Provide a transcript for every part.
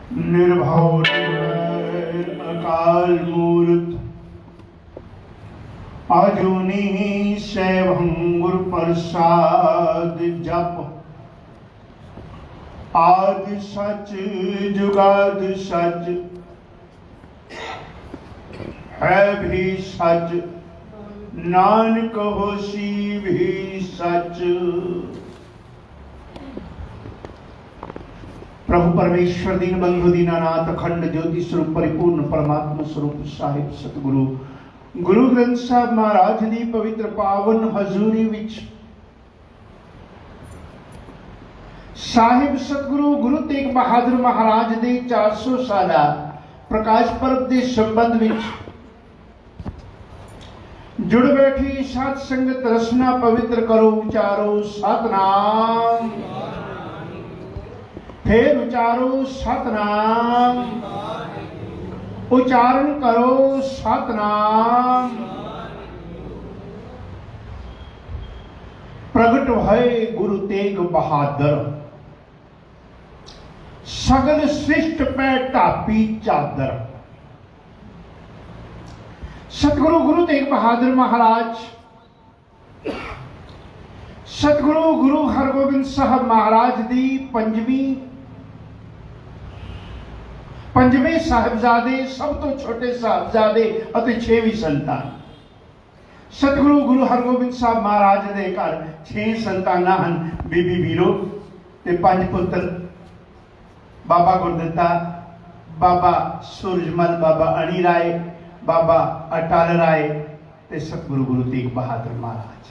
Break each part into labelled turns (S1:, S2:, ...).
S1: निर्भव निर्वैर अकाल मूर्त अजूनी शैवं गुरु प्रसाद जप। आद सच जुगाद सच है भी सच, नानक होसी भी सच। प्रभु परमेश्वर दीन बंधु दीनानाथ अखंड ज्योति स्वरूप परिपूर्ण परमात्मा स्वरूप साहिब सतगुरु गुरु ग्रंथ साहब महाराज दी पवित्र पावन हजूरी विच साहिब सतगुरु गुरु तेग बहादुर महाराज दे 400 साला प्रकाश पर्व के संबंध विच जुड़ बैठी सात संगत रसना पवित्र करो, उचारो सतनाम। फिर उचारो सतनाम, उच्चारण करो सतनाम। प्रगट भय गुरु तेग बहादुर, सगल सृष्ट पे टापी चादर। सतगुरु गुरु तेग बहादुर महाराज, सतगुरु गुरु हरगोबिंद साहब महाराज दी पंजवें साहिबजादे, सब तो छोटे साहिबजादे और 6वीं संतान। सतगुरु गुरु हरगोबिंद साहब महाराज दे घर 6 संताना हन। बीबी बीरो ते 5 पुत्र, बाबा गुरदित्ता, बाबा सूरजमल, बाबा अणी राय, बाबा अटल राय ते सतगुरु गुरु तेग बहादुर महाराज।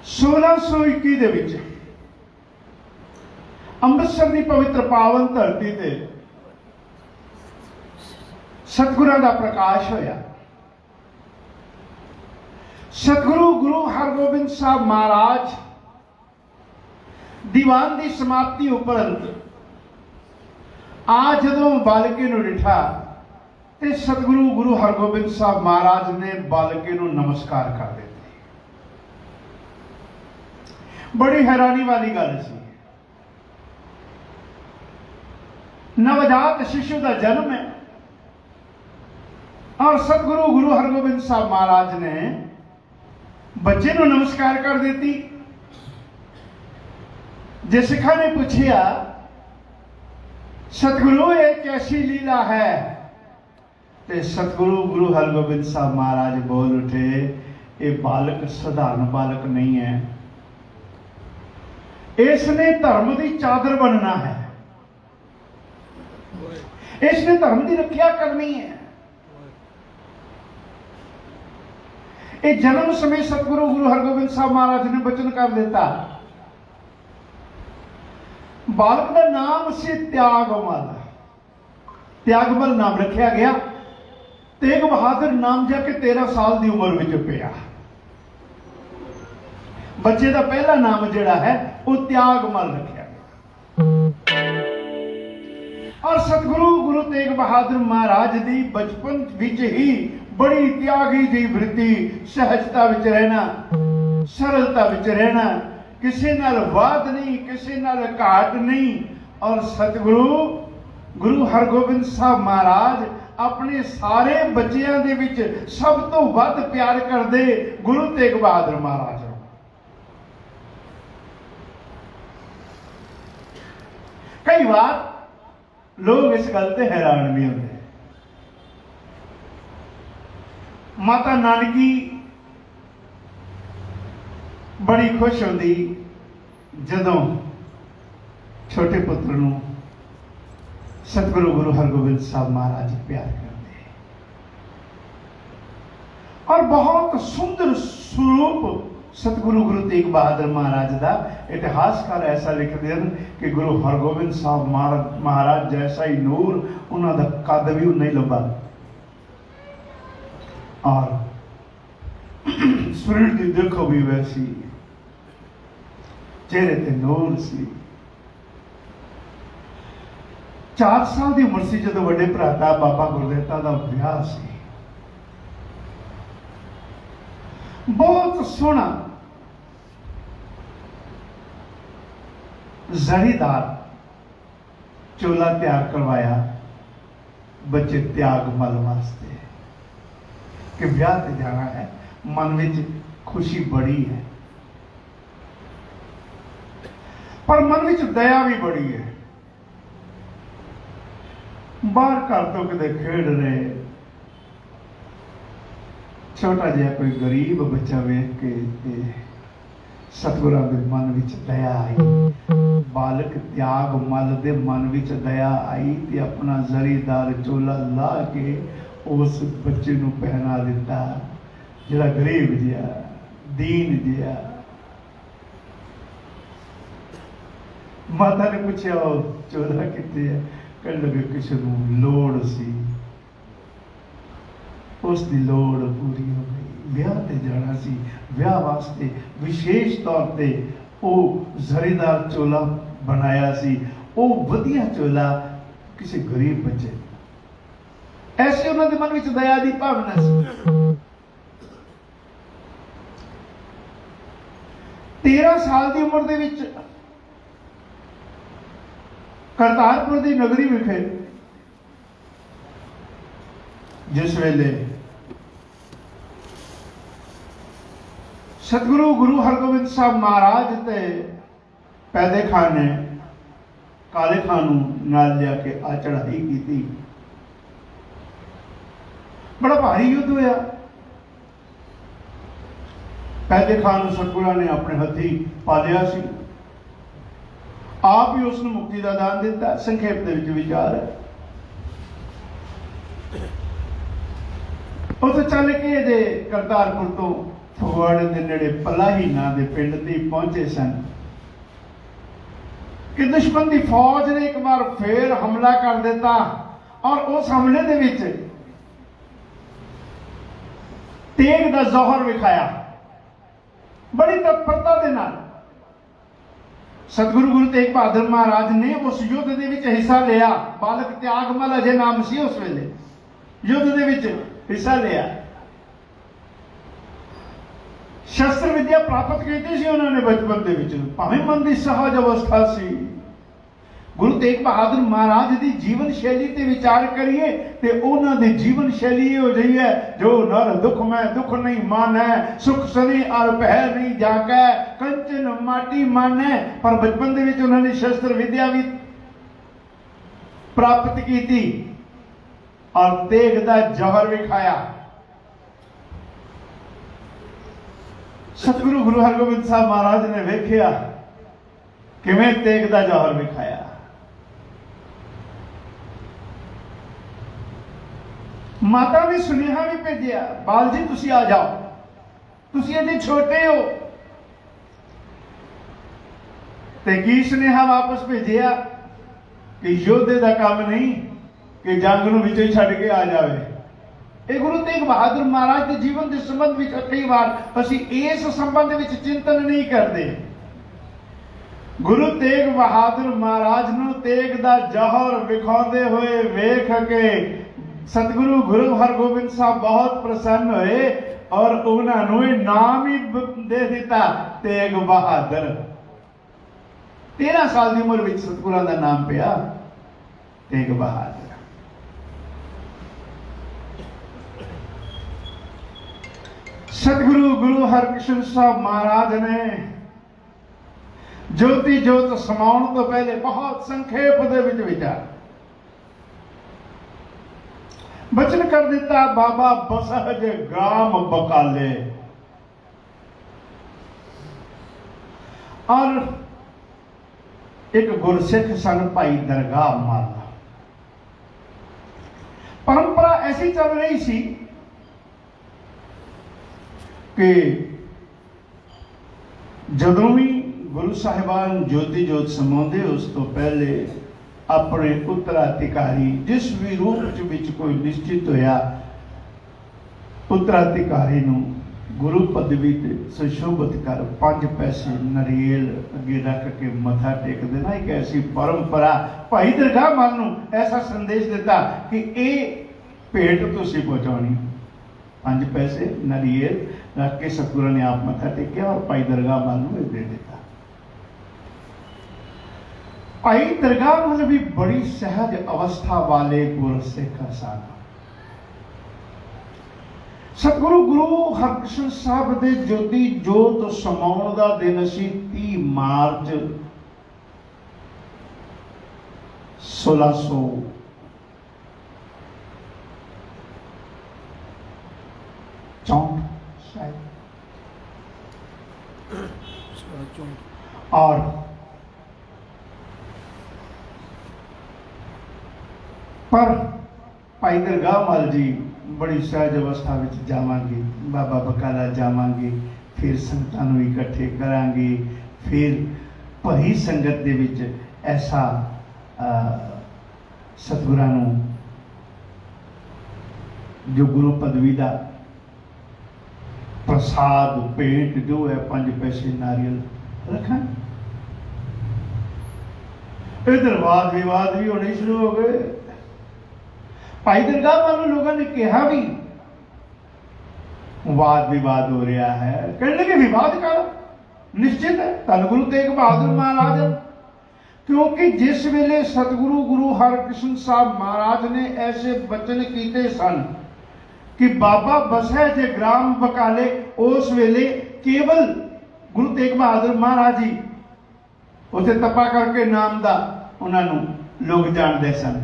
S1: 1621 दे विच अमृतसर की पवित्र पावन धरती ते सतगुरां दा प्रकाश होया। सतगुरु गुरु हरगोबिंद साहब महाराज दीवान की समाप्ति उपरंत आ जदों बालके नूं डिठा ते सतगुरु गुरु हरगोबिंद साहब महाराज ने बालके नूं नमस्कार कर दिते। बड़ी हैरानी वाली गल सी। नवजात शिशु का जन्म है और सतगुरु गुरु हरगोबिंद साहब महाराज ने बच्चे को नमस्कार कर देती। जे सिखा ने पूछा, सतगुरु ये कैसी लीला है, ते सतगुरु गुरु हरगोबिंद साहब महाराज बोल उठे, ये बालक साधारण बालक नहीं है, इसने धर्म की चादर बनना है, इसने धर्म की रक्षा करनी है। ये जन्म समय सतगुरु गुरु हरगोबिंद साहब महाराज ने वचन कर दिता। बालक का नाम से त्यागमल, त्यागमल नाम रखा गया। तेग बहादुर नाम जाके 13 साल की उम्र में पिया। बच्चे का पहला नाम जिहड़ा है वो त्यागमल रखा गया। और सतगुरु गुरु तेग बहादुर महाराज की बचपन विच ही बड़ी त्यागी जी वृत्ति, सहजता विच रहना, सरलता विच रहना, किसी नाल वाद नहीं, किसी नाल घाट नहीं। और सतगुरु गुरु हरगोबिंद साहब महाराज अपने सारे बच्चों के विच सब तो वध प्यार करते गुरु तेग बहादुर महाराज। कई बार लोग इस गल से हैरान भी होते। माता नानकी बड़ी खुश होती जदों छोटे पुत्र नूं सतगुरु गुरु हरगोबिंद साहब महाराज प्यार करते। और बहुत सुंदर स्वरूप सतगुरु गुरु तेग बहादुर महाराज का इतिहासकार ऐसा लिखते हैं कि गुरु हरगोबिंद साहब महाराज जैसा ही नूर उन्होंने कद भी नहीं लभा। और शरीर की देखो भी वैसी, चेहरे ते नूर सी। 4 साल की उम्र से जो बड़े भराता बाबा गुरदित्ता का विआह सी। बहुत सोहना जरीदार चोला त्याग करवाया बच्चे त्याग मल वास्ते कि ब्याह ते जाना है। मन में खुशी बड़ी है पर मन में दया भी बड़ी है। बाहर घर तो किते खेड रहे छोटा जिहा कोई गरीब बच्चा वेख के सतगुरां दे मन विच दया आई। बालक त्याग मल दे मन विच दया आई ते अपना जरीदार चोला ला के उस बच्चे नूं पहना दिता जिहड़ा गरीब जिहा दीन जिहा। माता ने पूछया चोला कित्थे है? कहण लगे किसी नूं लोड़ सी, उसकी लोड़ पूरी हो गई। ब्याह ते जाना सी, ब्याह वास्ते विशेष तौर पे वो जरीदार चोला बनाया सी, वो वधिया चोला किसी गरीब बच्चे। ऐसे उन्होंने मन में दया की भावना सी। 13 साल की उम्र दे विच करतारपुर की नगरी विखे जिस वेले सतगुरु गुरु हरगोबिंद साहब महाराज ते पैदे खान ने काले खान नाल लिया के आ चढ़ाई की थी। बड़ा भारी युद्ध होया। पैदे खान सतगुरु ने अपने हथी पालिया सी, आप ही उसने मुक्ति का दान दिता। संखेप दे विच विचार है उतो चल के जे करतारपुर तो फगवाड़े के नेड़े पलाही नां दे पिंड ते पहुंचे सन कि दुश्मन की फौज ने एक बार फिर हमला कर दिता और उस हमले दे विच तेग दा जौहर विखाया बड़ी तत्परता दे नाल। सतगुरु गुरु तेग बहादुर महाराज ने उस युद्ध दे विच हिस्सा लिया। बालक त्यागमल अजे नाम सी उस वेले युद्ध दे विच हिस्सा लिया। शस्त्र विद्या प्राप्त की सी उन्होंने बचपन के विच, भावें मन की सहज अवस्था सी। गुरु तेग बहादुर महाराज की जीवन शैली ते विचार करिए ते उन्हां दी जीवन शैली हो रही है जो नर दुख में दुख नहीं मानै, सुख सनी और भय नहीं जाकै, कंचन माटी मानै। पर बचपन दे विच उन्होंने शस्त्र विद्या भी प्राप्त की थी और तेग दा जौहर भी खाया। सतगुरु गुरु हरगोबिंद साहब महाराज ने वेख्या किवें तेग दा जौहर भी खाया। माता ने सुनेहा भी भेजिया, बाल जी तुसी आ जाओ, तुसी अजे छोटे हो। ते की सुनेहा वापस भेजिया कि योद्धे का काम नहीं कि जंग नूं विचों ही छड्ड के आ जावे। ये गुरु तेग बहादुर महाराज के जीवन के संबंध में कई बार असीं इस संबंध में चिंतन नहीं करते। गुरु तेग बहादुर महाराज नूं तेग दा जौहर विखाउंदे होए वेख के सतगुरु गुरु हरगोबिंद साहब बहुत प्रसन्न हुए और उन्होंने नाम ही दे दिता तेग बहादुर। 13 साल की उम्र में सतगुरां दा नाम पिया तेग बहादुर। सतगुरु गुरु हरकृष्ण साहब महाराज ने ज्योति जोत समाउण तो पहले बहुत संखेप दे विच विचार बचन कर दिता, बाबा बसहज ग्राम बकाले। और एक गुरसिख सन भाई दरगाह माला। परंपरा ऐसी चल रही सी कि जदों भी गुरु साहिबान ज्योति जोत समाउंदे उस तो पहले अपने उत्तराधिकारी जिस भी रूप विच कोई निश्चित होया उत्तराधिकारी नूं गुरु पदवी ते सुशोभित कर 5 पैसे नरियल अगे रख के मथा टेक देना। एक ऐसी परंपरा भाई दरगाह मान नूं ऐसा संदेश दिता कि ये भेंट तुसीं पहुंचाउणी। 5 पैसे नरियल रख के सतगुरु ने आप मथा टेकिया और भाई दरगाह मान नूं दे दिता। भाई दरगाह मल भी बड़ी सहज अवस्था वाले गुरसिख सन। सतगुरु गुरु हरकृष्ण साहब दे ज्योति जोत समाउण दा दिन सी 30 मार्च 1600 शायद, और पर भाई दरगाह मल जी बड़ी सहज अवस्था में जावांगे, बाबा बकाला जावांगे, फिर संगतां नूं इकट्ठे करांगे, फिर भरी संगत दे विच ऐसा सतगुरां नूं जो गुरु पदवी का प्रसाद भेंट जो है 5 पैसे नारियल रखा। इधर वाद विवाद भी होने शुरू हो गए। भाई दरगाह वालों लोगों ने कहा भी वाद विवाद हो रहा है, कहने लगे विवाद का निश्चित है धन गुरु तेग बहादुर महाराज, क्योंकि जिस वेले सतगुरु गुरु हरकृष्ण साहब महाराज ने ऐसे वचन किए सन कि बाबा बसै जे ग्राम बकाले, उस वेले केवल गुरु तेग बहादुर महाराज जी उसे तपा करके नाम दा उन्होंने लोग जानते सन।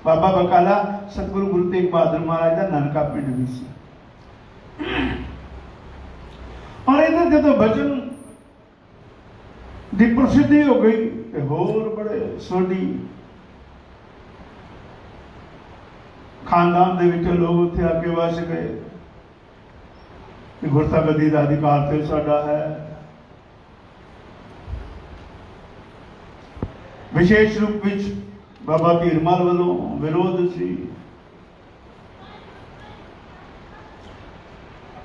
S1: बाबा बकाला सतगुरु गुरु तेग बहादुर महाराज का नानका पिंड भी सी। और इधर जो वचन की प्रसिद्धि हो गई तो होर बड़े सोडी खानदान दे विच लोग उत्थे आके वस गए कि गुरता गद्दी का अधिकार तो साडा है। विशेष रूप में बाबा धीरमल वालों विरोध सी।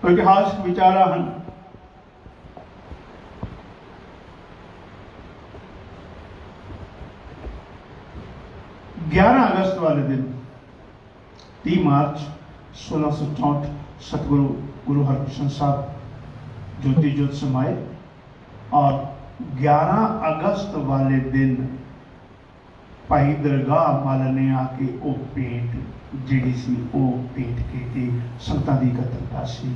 S1: इतिहासक विचारा हैं 11 अगस्त वाले दिन 30 मार्च 1664 सतगुरु गुरु हरकृष्ण साहब ज्योति ज्योत समाये, और 11 अगस्त वाले दिन भाई दरगाह मल ने आके वो भेंट जिहड़ी सी वो भेंट की संगतां दी इकट्ठता सी।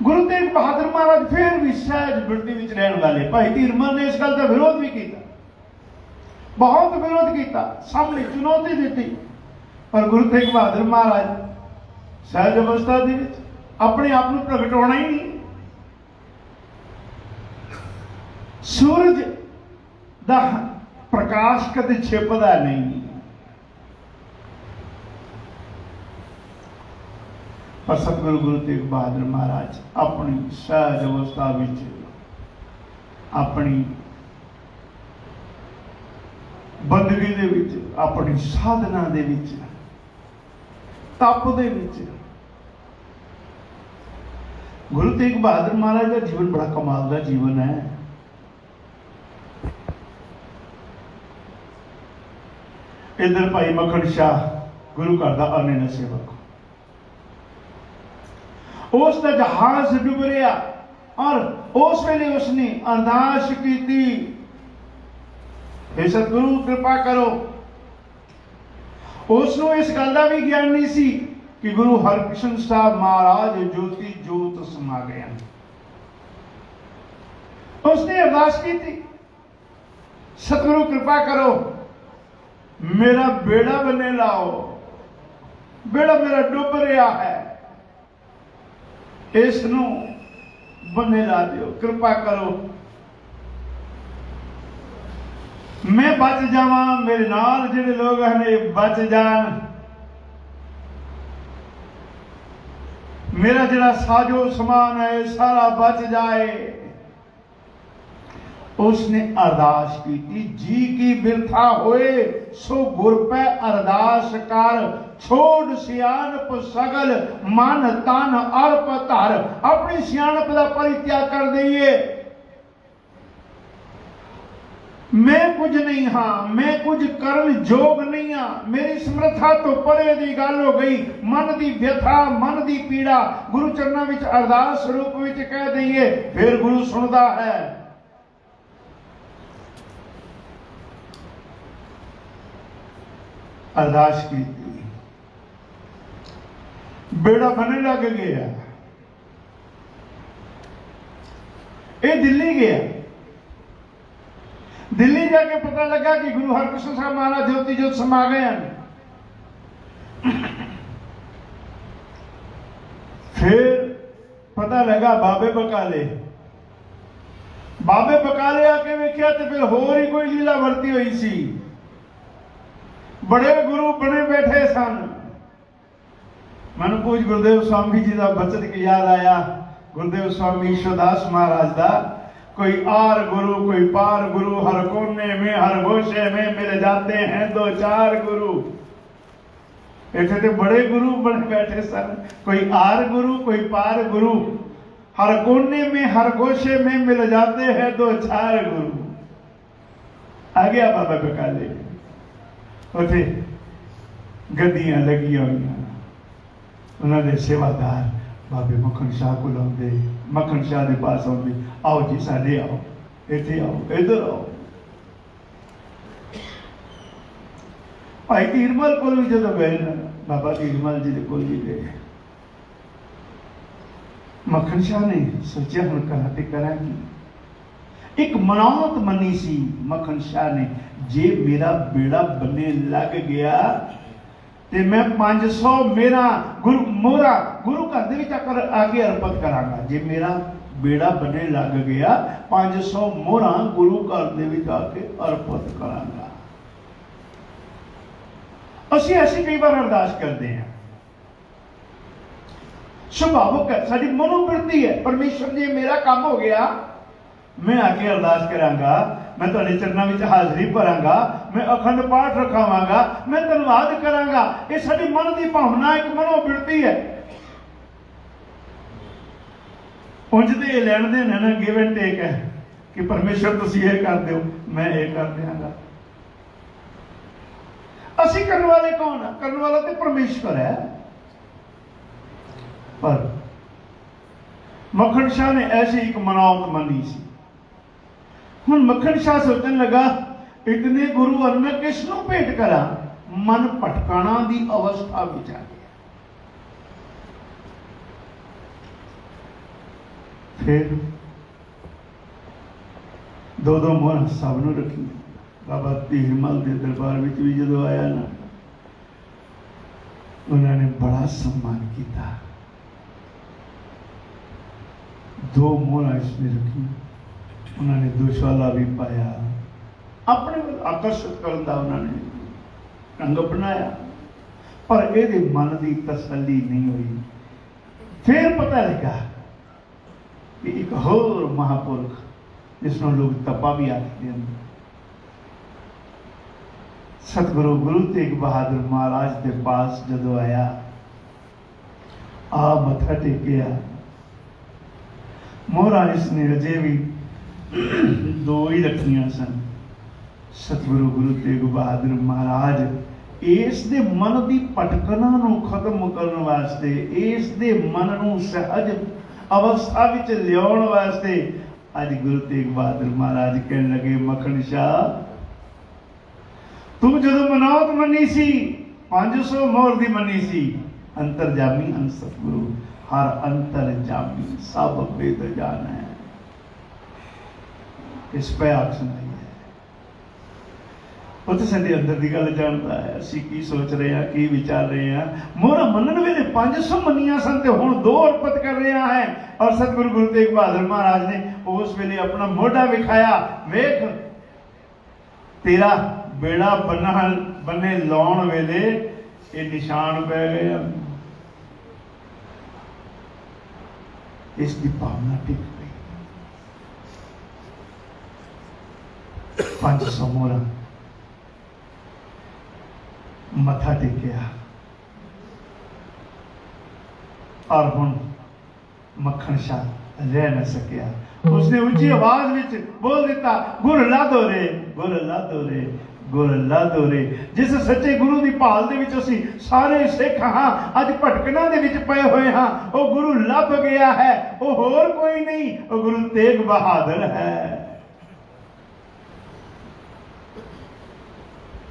S1: गुरु तेग बहादुर महाराज फिर भी सहज बिरती विच रहने वाले। भाई धीरमल ने इस गल का विरोध भी किया, बहुत विरोध किया, सामने चुनौती दी, पर गुरु तेग बहादुर महाराज सहज अवस्था दे विच अपने आप को प्रगट होना ही नहीं। सूरज दा प्रकाश कदे छिपदा नहीं, पर सतगुरु गुरु तेग बहादुर महाराज अपनी सहज अवस्था विच अपनी बंदगी दे विच अपनी साधना दे विच तप दे विच गुरु तेग बहादुर महाराज का जीवन बड़ा कमाल का जीवन है। इधर भाई मखन शाह गुरु घर का अनैना सेवक, उसका जहाज डूब रहा और उस वेले उसने अरदास की थी, हे सतगुरु कृपा करो। उसको इस गल का भी ज्ञान नहीं सी कि गुरु हरकृष्ण साहब महाराज ज्योति जोत समा गए। उसने अरदास की थी, सतगुरु कृपा करो, मेरा बेड़ा बने लाओ, बेड़ा मेरा डूब रहा है, इसनू बने ला दियो, कृपा करो, मैं बच जावा, मेरे नाल जिहड़े लोग हैं बच जान, मेरा जिहड़ा साजो समान है सारा बच जाए। उसने अरदास की थी, जी की बिरथा होए सो गुर पे अरदास कर, छोड़ सियानप सगल मन तन अर्प धर। अपनी सियानप का परित्याग कर दईए, मैं कुछ नहीं हाँ, मैं कुछ करन जोग नहीं हाँ, मेरी समर्था तो परे दी गल हो गई। मन दी व्यथा, मन दी पीड़ा गुरु चरणों विच अरदास रूप विच कह दईए, फिर गुरु सुनदा है। अरदास की, बेड़ा बनने लग गया। ये दिल्ली गया, दिल्ली जाके पता लगा कि गुरु हरकृष्ण साहब महाराज ज्योति ज्योत समा गए हैं। फिर पता लगा बाबे बकाले, बाबे बकाले आके वेख्या तो फिर होर ही कोई लीला वरती हुई सी। बड़े गुरु बने बैठे सन। मैनू कुछ गुरुदेव स्वामी जी का बचन याद आया, गुरुदेव स्वामी ईश्वरदास महाराज का, कोई आर गुरु कोई पार गुरु, हर कोने में हर गोशे में मिल जाते हैं दो चार गुरु। इतने तो बड़े गुरु बने बैठे सन, कोई आर गुरु कोई पार गुरु, हर कोने में हर गोशे में मिल जाते हैं दो चार गुरु। आ गया बाबा बकाले, उथे गद्दियां लगी हुई, उन्होंने सेवादार बाबे मक्खन शाह को लाते, मक्खन शाह के पास आते, आओ जी साढ़े आओ, इतने आओ, इधर आओ। भाई तीरमल को भी जो गए ना, बाबा तीरमल जी को गए, मक्खन शाह ने सोचा हम कराते करांगी। एक मनावत मनी सी मक्खन शाह ने, जे मेरा बेड़ा बने लग गया ते मैं 500 मेरा गुरु मोहरा गुरु घर दे विच आके अर्पित करांगा। जे मेरा बेड़ा बने लग गया 500 मोहरा गुरु घर दे विच आके अर्पित करांगा। असीं ऐसी कई बार अरदास करते हैं, सुभावक है, साडी मनोवृत्ति है, परमेश्वर जी मेरा काम हो गया, मैं आके अरदास करांगा, मैं तुहाडे चरणों में हाजरी भरांगा, मैं अखंड पाठ रखावांगा, मैं धन्यवाद करांगा। ये साडी मन की भावना, एक मनोवृत्ति है। उंज ते लैण देण है ना, गिव एंड टेक है कि परमेश्वर तुसीं ये कर दिओ, मैं ये कर दियांगा। असीं करने वाले कौन है? करने वाला तो परमेश्वर है। पर मक्खन शाह ने ऐसी एक मनावत मनी सी। हुण मक्खन शाह सोचने लगा, इतने गुरु और मैं किसनों भेंट करा? मन भटकाना दी अवस्था विच आ गया। फिर दो दो मोहर सब नूं रखी। बाबा तीरमल के दरबार विच भी जदों आया ना, उन्होंने बड़ा सम्मान किया। दो मोहर इसने रखी, उन्होंने दुशाला भी पाया, अपने आकर्षित करने का उन्होंने रंग अपनाया, पर ये मन की तसल्ली नहीं हुई। फिर पता लगा कि एक होर महापुरुष जिसनों लोग तपा भी आखते हैं, सतगुरु गुरु तेग बहादुर महाराज के पास जदों आया, आ मथा टेकिया, मोहरा इसने अजे भी दो ही रखियां सन। सतगुरु गुरु तेग बहादुर महाराज इस दे मन की भटकना नूं खत्म करने वास्ते, इस दे मन नूं सहज अवस्था विच लियाउण वास्ते अज गुरु तेग बहादुर महाराज कहने लगे, मक्खन शाह तू जदों मनावत मनी सी 500 मोहर दी मनी सी, अंतरजामी हन सतगुरु, हर अंतरजामी सब वेद जान है। इस पे आख सुनाई है, वो तो साडे अंदर की गल जानता है, असीं की सोच रहे हैं, की विचार रहे हैं। मोहरा मनन वेले 500 मनिया सन ते हुण 2 अर्पित कर रहे हैं। और सतगुरु गुरु तेग बहादुर महाराज ने उस वेले अपना मोढा विखाया, वेख तेरा बेड़ा बने लाउण वेले ये निशान पै गए। इसकी भावना टिक गई। 500 मोहरा मथा टेकिया और हुण मक्खन शाह रह न सकिया। उसने ऊंची आवाज में बोल दिता, गुर लादो रे, गुर लादो रे, गुर लादो रे। जिस सच्चे गुरु की भाल दे विच असीं सारे सिख हाँ, अज भटकना दे विच पए होए हाँ, वो गुरु लभ गया है, वो होर कोई नहीं, वो गुरु तेग बहादुर है।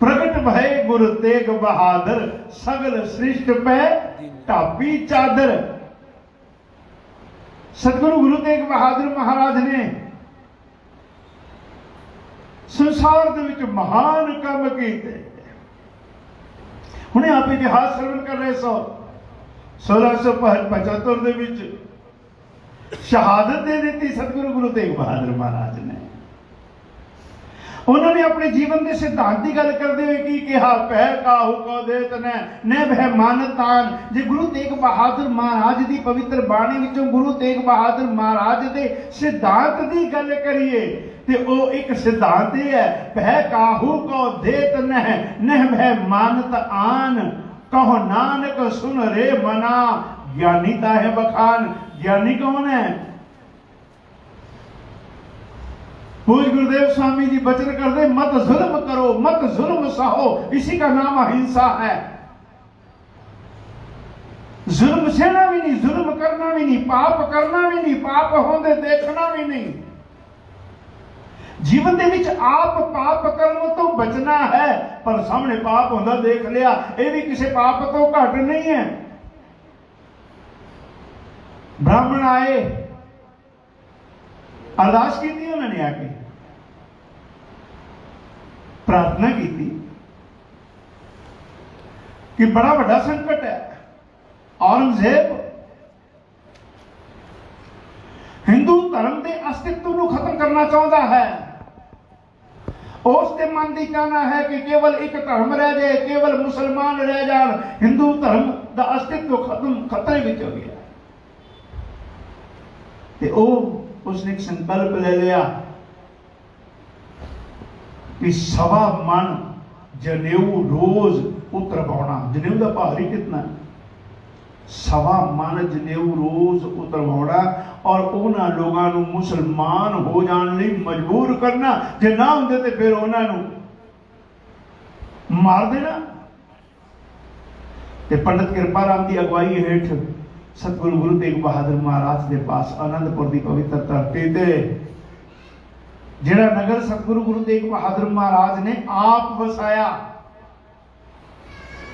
S1: प्रगट भय गुरु तेग बहादुर, सगल सृष्ट पे ढापी चादर। सतगुरु गुरु तेग बहादुर महाराज ने संसार दे विच महान काम कीते। हुणे आप इतिहास श्रवण कर रहे सो 1675 दे विच शहादत दे दी सतगुरु गुरु तेग बहादुर महाराज ने। उन्होंने अपने जीवन के सिद्धांत की गल करते हुए की कहा, पह काहू को देत न भय मानतान। जे गुरु तेग बहादुर महाराज की पवित्र बाणी विचों गुरु तेग बहादुर महाराज के सिद्धांत की गल करिए ते वो एक सिद्धांत है, पह काहू को देत न भय मानत आन। कहो नानक सुन रे मना, ज्ञानी ताहे बखान। ज्ञानी कौन है? पूज गुरुदेव स्वामी जी वचन करते, मत जुल्म करो, मत जुल्म सहो, इसी का नाम अहिंसा है। जुल्म सहना भी नहीं, जुल्म करना भी नहीं, पाप करना भी नहीं, पाप होंदे देखना भी नहीं। जीवन दे विच आप पाप कर्म तो बचना है, पर सामने पाप होंदा देख लिया, ये भी किसी पाप तो घट नहीं है। ब्राह्मण आए, अरदास की उन्होंने आके प्रार्थना की कि बड़ा बड़ा संकट है, औरंगजेब हिंदू धर्म के अस्तित्व को खत्म करना चाहता है। उसके मन की कहना है कि केवल एक धर्म रह जाए, केवल मुसलमान रह जाए, हिंदू धर्म का अस्तित्व खत्म खतरे में हो गया। उसने एक संकल्प ले लिया कि 1.25 मन जनेऊ रोज उतरवाना। जनेऊ का भार ही कितना? 1.25 मन जनेऊ रोज उतरवाना और उन्होंने लोगों को मुसलमान हो जाने लिए मजबूर करना। जे ना होंगे तो फिर उन्होंने मार देना। पंडित कृपाराम की अगवाई हेठ सतगुरु गुरु तेग बहादुर महाराज के पास आनंदपुर की पवित्र धरती ते जिहड़ा नगर सतगुरु गुरु तेग बहादुर महाराज ने आप वसाया,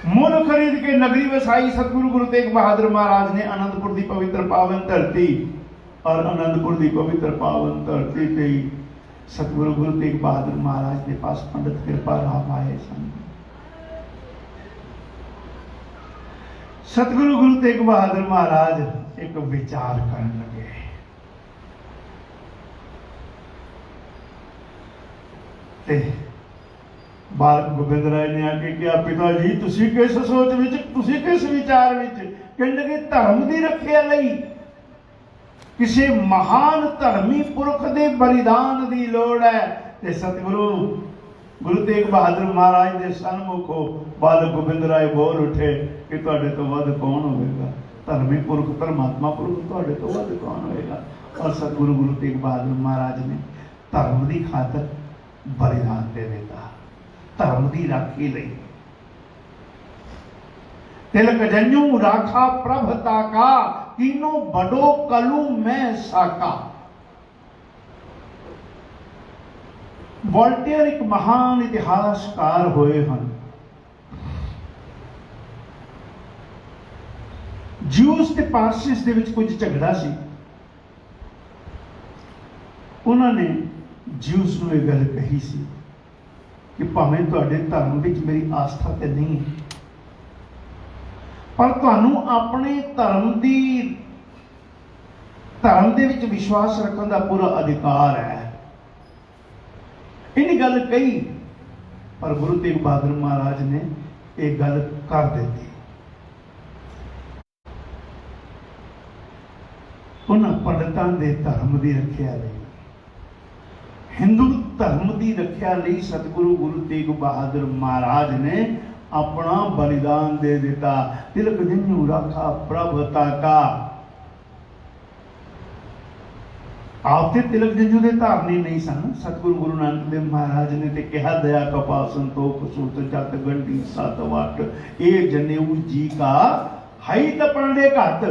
S1: मुल खरीद के नगरी वसाई सतगुरु गुरु तेग बहादुर महाराज ने आनंदपुर की पवित्र पावन धरती। और आनंदपुर की पवित्र पावन धरती पे ही सतगुरु गुरु तेग बहादुर महाराज के पास पंडित कृपाराम आए सन। सतगुरु गुरु तेग बहादुर महाराज एक विचार करने लगे। बालक गोबिंद राय ने आके क्या, पिता जी तुसी किस सोच विच, तुसी किस विचार विच? कहने लगे धर्म की रखिया लई किसी महान धर्मी पुरख के बलिदान की लोड़ है। ते सतगुरु गुरु तेग बहादुर महाराज के सन्मुखों बालक गोबिंद राय बोल उठे कि तुहाडे तो वध कौन होगा? धर्मी पुरख, धर्मात्मा पुरख तुहाडे तो वध कौन होगा? और सतगुरु गुरु तेग बहादुर महाराज ने धर्म की खातर बलिदान दे दिता, धर्म की राखी लई। तिलक जन्यू राखा प्रभता का, तीनों बड़ो कलू में साका। वॉल्टेयर एक महान इतिहासकार होए हैं। ज्यूस ते पारसिस दे विच कुछ झगड़ा सी। उन्होंने ज्यूस नूं ये गल कही सी कि भावें तुहाडे धर्म विच मेरी आस्था ते नहीं है, पर तुहानूं अपने धर्म दे विच विश्वास रखने का पूरा अधिकार है। इन्हीं गल कही, पर गुरु तेग बहादुर महाराज ने एक गल कर दी। उन्होंने पंडितां दे धर्म की रखिया लई, हिंदू धर्म की रखिया लई सतगुरु गुरु तेग बहादुर महाराज ने अपना बलिदान दे दिता। तिलक जन्यू राखा प्रभता का। ਆਪ ਤੇ ਤਿਲਕ ਜੰਜੂ ਦੇ ਧਾਰਨੀ ਨਹੀਂ ਸਨ। ਸਤਿਗੁਰੂ ਗੁਰੂ ਨਾਨਕ ਦੇਵ ਮਹਾਰਾਜ ਨੇ ਤੇ ਕਿਹਾ, ਦਇਆ ਕਪਾ ਸੰਤੋਖ ਸੂਤ ਜਤ ਗੰਢੀ ਸਤ ਵਟ, ਇਹ ਜਨੇਊ ਜੀ ਕਾ ਹਾਈ ਤਪਣਦੇ ਘੱਟ।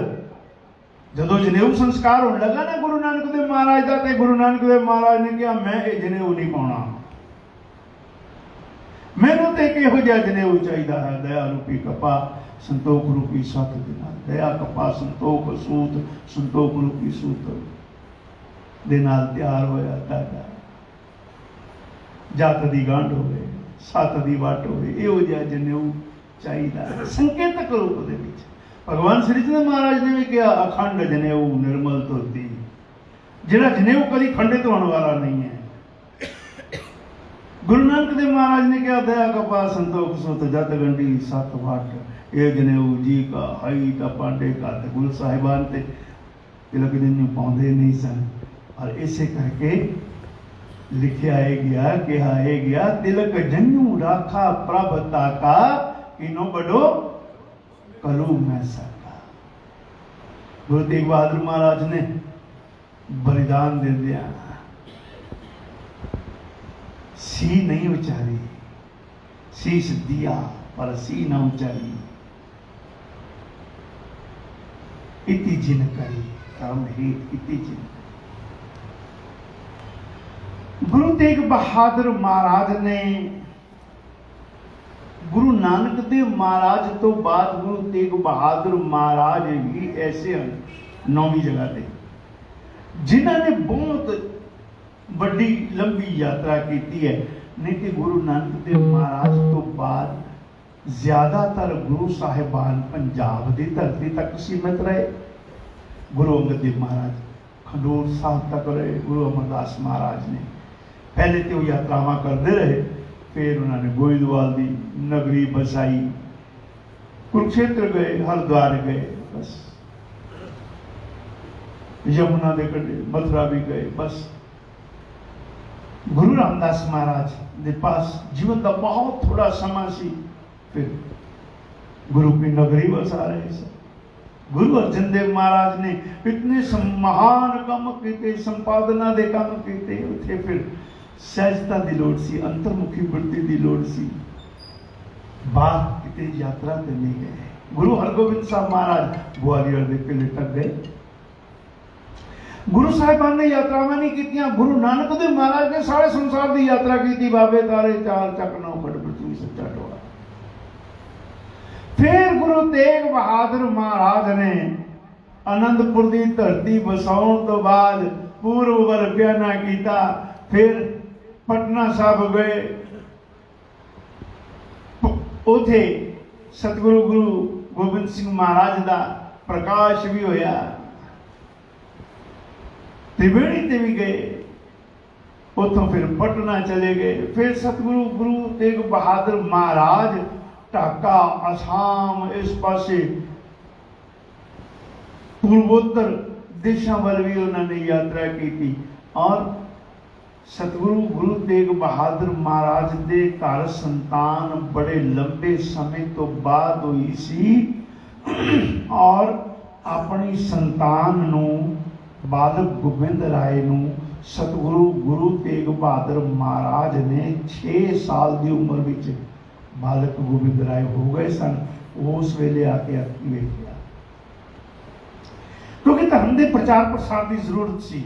S1: ਜਦੋਂ ਜਨੇਊ ਸੰਸਕਾਰ ਹੋਣ ਲੱਗਾ ਨਾ ਗੁਰੂ ਨਾਨਕ ਦੇਵ ਮਹਾਰਾਜ ਦਾ, ਤੇ ਗੁਰੂ ਨਾਨਕ ਦੇਵ ਮਹਾਰਾਜ ਨੇ ਕਿਹਾ, ਮੈਂ ਇਹ ਜਨੇਊ ਨਹੀਂ ਪਾਉਣਾ, ਮੈਨੂੰ ਤੇ ਕਿਹੋ ਜਿਹਾ ਜਨੇਊ ਚਾਹੀਦਾ ਹੈ, ਦਇਆ ਰੂਪੀ ਕਪਾ ਸੰਤੋਖ ਰੂਪੀ ਸਤ ਦੇ ਨਾਲ। ਦਇਆ ਕਪਾ ਸੰਤੋਖ ਸੂਤ, ਸੰਤੋਖ ਰੂਪੀ ਸੂਤ ਦੇ ਨਾਲ ਤਿਆਰ ਹੋਇਆ ਧਾਗਾ। ਜੱਤ ਦੀ ਗੰਢ ਹੋਵੇ, ਸੱਤ ਦੀ ਵੱਟ ਹੋਵੇ, ਇਹੋ ਜਿਹਾ ਜਨੇਊ ਚਾਹੀਦਾ ਸੰਕੇਤਕ ਰੂਪ ਦੇ ਵਿੱਚ। ਭਗਵਾਨ ਸ੍ਰੀ ਚੰਦ ਮਹਾਰਾਜ ਨੇ ਵੀ ਕਿਹਾ, ਅਖੰਡ ਜਨੇਊ ਨਿਰਮਲ ਧੋਤੀ, ਜਿਹੜਾ ਜਨੇਊ ਕਦੀ ਖੰਡਿਤ ਹੋਣ ਵਾਲਾ ਨਹੀਂ ਹੈ। ਗੁਰੂ ਨਾਨਕ ਦੇਵ ਮਹਾਰਾਜ ਨੇ ਕਿਹਾ, ਦਇਆ ਕਪਾ ਸੰਤੋਖ ਸੁਤ ਜਤ ਗੰਢੀ ਸਤ ਵੱਟ, ਇਹ ਜਨੇਊ ਜੀ ਕਾ ਹਾਈ ਤਾਂ ਪਾਂਡੇ ਘੱਟ। ਗੁਰੂ ਸਾਹਿਬਾਨ ਤੇ ਤਿਲਕ ਜੰਜੂ ਪਾਉਂਦੇ ਨਹੀਂ ਸਨ, और इसे करके लिखा है गया, कहा है गया, तिलक जन्यू राखा प्रभता का, इनो बड़ो कलू में सका। गुरु तेग बहादुर महाराज ने बलिदान दे दिया, सी नहीं उचारी, शीश दिया पर सी न उचारी। इति जिन करी कर्म हित, इति जिन। गुरु तेग बहादुर महाराज ने गुरु नानक देव महाराज तो बाद गुरु तेग बहादुर महाराज भी ऐसे हैं 9वीं जगह पे, जिन्होंने बहुत बड़ी लंबी यात्रा की है। नहीं तो गुरु नानक देव महाराज तो बाद ज्यादातर गुरु साहिबान पंजाब की धरती तक सीमित रहे। गुरु अंगद देव महाराज खडूर साहब तक रहे। गुरु अमरदास महाराज ने पहले तो यात्रावां करते रहे, फिर उन्होंने गोइंदवाल की नगरी बसाई, कुरुक्षेत्र गए, हरिद्वार गए, बस यमुना के कंढे मथुरा भी गए। बस गुरु रामदास महाराज के पास जीवन का बहुत थोड़ा समा सी, फिर गुरु की नगरी बसा रहे थे। गुरु अर्जन देव महाराज ने इतने महान काम किए, संपादना के काम किए, उथे फिर सहजता की लोड़ सी, अंतर्मुखी वृत्ति की लोड़ सी, बाहर कितने यात्रा ते नहीं गए। गुरु हरगोबिंद साहब महाराज ग्वालियर के किले तक गए। गुरु साहिबान ने यात्रावां नहीं कीतियां। गुरु नानक देव महाराज ने सारे संसार की यात्रा की थी, बाबे तारे चार चक नौ खड़ पृथ्वी सच्चा टोला। फिर गुरु तेग बहादुर महाराज ने आनंदपुर की धरती बसाउण तो बाद पूर्व वल बयाना किया, फिर पटना साहब गए, उथे सतगुरु गुरु गोबिंद सिंह महाराज का प्रकाश भी होया। त्रिवेणी ते भी गए, उतों फिर पटना चले गए। फिर सतगुरु गुरु तेग बहादुर महाराज ढाका, असम, इस पासे पूर्वोत्तर देशों वाल भी उन्होंने यात्रा की थी। और सतगुरु गुरु तेग बहादुर महाराज दे घर संतान बड़े लंबे समय तो बाद हुई सी, और अपनी संतान नू बालक गोबिंद राय नू सतगुरु गुरु तेग बहादुर महाराज ने 6 साल की उम्र विच बालक गोबिंद राय हो गए सन। उस वेले आके अखी वेखिया, क्योंकि धर्म के प्रचार प्रसार की जरूरत सी।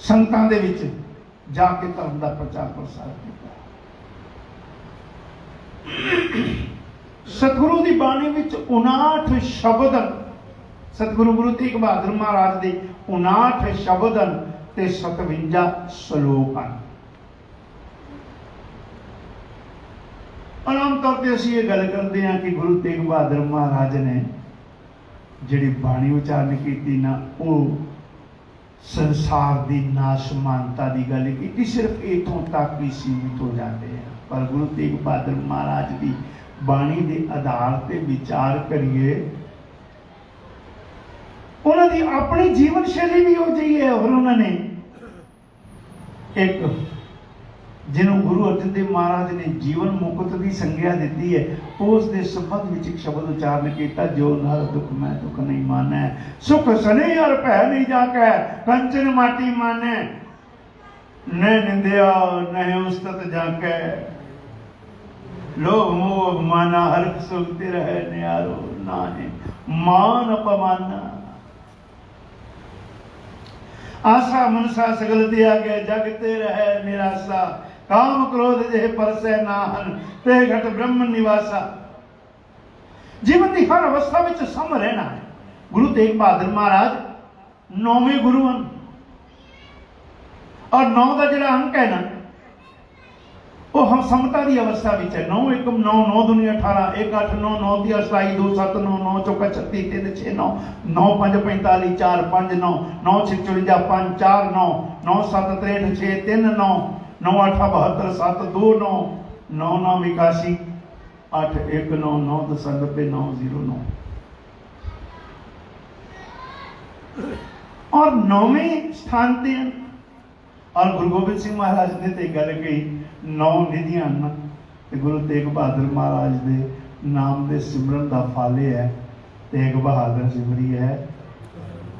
S1: संगतां दे विच जाके धर्म का प्रचार प्रसार किया। सतगुरु की बाणी विच 59 शब्द, सतगुरु गुरु तेग बहादुर महाराज के 59 शब्द ते 57 श्लोक हैं। आम तौर पर असीं ये गल करते हैं कि गुरु तेग बहादुर महाराज ने जिहड़ी बाणी उचारण की ना, वो संसार की नाशमानता की गल की, सिर्फ इतों तक ही सीमित हो जाते हैं। पर गुरु तेग बहादुर महाराज की बाणी के आधार पर विचार करिए, उन्होंने अपनी जीवन शैली भी हो जाई है। और उन्होंने एक ਜਿਹਨੂੰ ਗੁਰੂ ਅਰਜਨ ਦੇਵ ਮਹਾਰਾਜ ਨੇ ਜੀਵਨ ਮੁਕਤ ਦੀ ਸੰਗਿਆ ਦਿੱਤੀ ਹੈ, ਉਸ ਦੇ ਸੰਬੰਧ ਵਿੱਚ ਇੱਕ ਸ਼ਬਦ ਉਚਾਰਨ ਕੀਤਾ, ਜੋ ਨਰ ਦੁਖ ਮੈਂ ਦੁਖ ਨਹੀਂ ਮਾਨੈ, ਸੁਖ ਸਨੇ ਅਰ ਭੈ ਨਹੀਂ ਜਾਕੈ, ਕੰਚਨ ਮਾਟੀ ਮਾਨੈ, न निंदिया न उस्तत जाके, लोग मोह अभिमाना हर सुखते रहे न्यारो नाने मान अपमाना, आशा मनसा सगल दिया गया जगते रहे निराशा, काम क्रोध जे परसै नाहन ते घट ब्रह्म निवासा। जीवन की हर अवस्था में सम रहना है। गुरु तेग बहादुर महाराज 9वें गुरु हैं और 9 का जो अंक है ना, वो हम समता की अवस्था में है। 9 1 9 9 दुनिया 18 1 8 9 9 3 27 2 7 9 9 चौका 36 3 6 9 9 5 45 4 5 9 9 6 54 5 4 9 9 7 63 6 3 9 9 8 72 7 2 9 9 9 81 8 1 9 9 10 90 9 0 9। और 9वें स्थान पे और गुरु गोबिंद सिंह महाराज ने तो गल कही 9 निधियां न, गुरु तेग बहादुर महाराज के नाम के सिमरन का फल है, तेग बहादुर सिमरी है